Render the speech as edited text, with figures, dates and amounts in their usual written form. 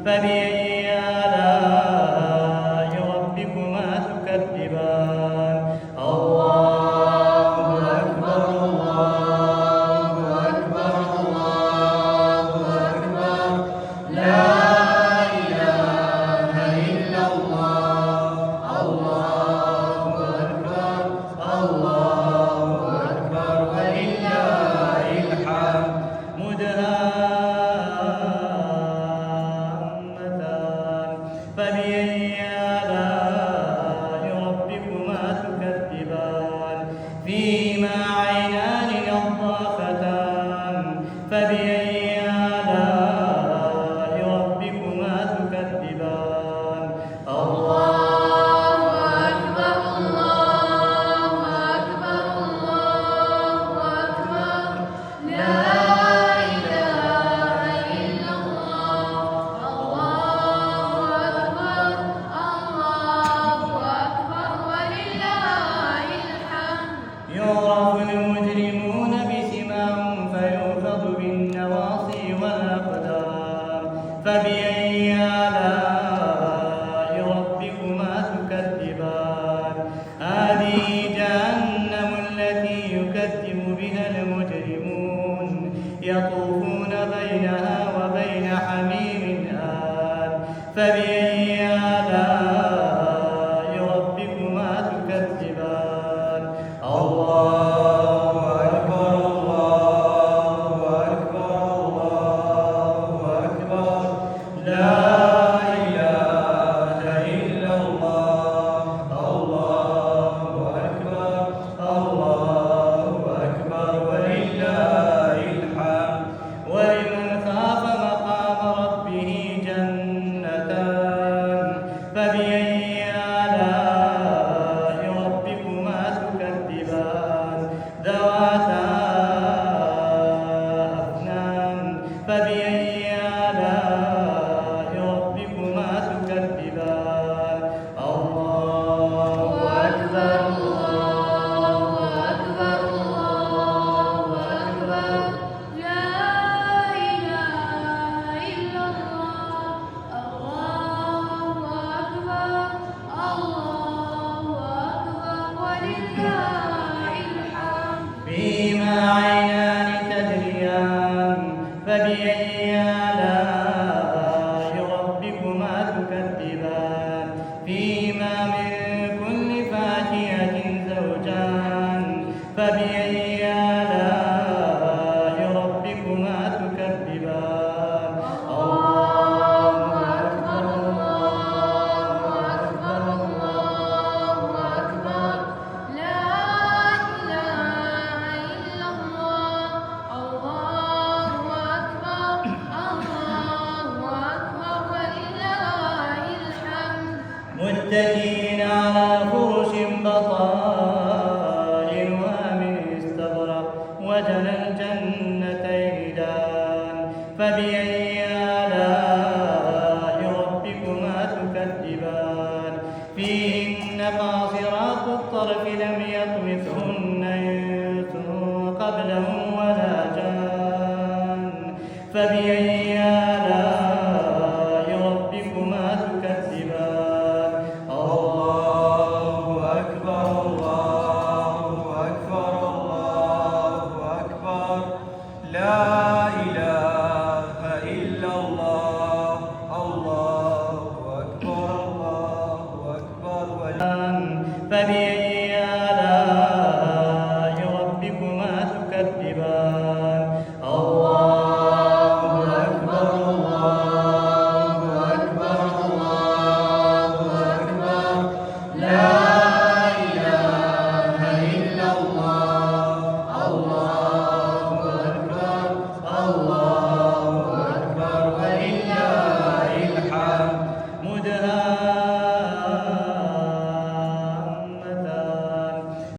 فبأي آلاء ربكما تكذبان الله أكبر الله أكبر الله أكبر لا إله إلا الله الله أكبر الله أكبر ولله الحمد مدهامتان فبأي آلاء ربكما تكذبان فيهما عينان نضاختان فبأي آلاء ربكما تكذبان الله أكبر الله أكبر الله أكبر لا إله إلا الله الله أكبر الله أكبر ولله الحمد يعرف المجرمون بسيماهم فيؤخذ بالنواصي والأقدام فبأي آلاء ربكما تكذبان هذه جهنم التي يكذب بها المجرمون يطوفون بينها وبين حميم آن فبأي آلاء ربكما تكذبان الله أكبر الله أكبر الله أكبر لا إله إلا الله الله أكبر الله أكبر ولله الحمد ولمن خاف مقام ربه جنتان فبأي آلاء ربكما تكذبان ذواتا أفنان فبأي آلاء ربكما تكذبان الله أكبر الله أكبر الله أكبر لا إله إلا الله الله أكبر الله أكبر ولله الحمد فيهما عينان تجريان فبأي آلاء ربكما تكذبان فيهما من كل فاكهة زوجان فبأي آلاء ربكما تكذبان الله أكبر الله أكبر الله أكبر لا إله إلا الله الله أكبر الله أكبر ولله الحمد متكئين على فرش بطائن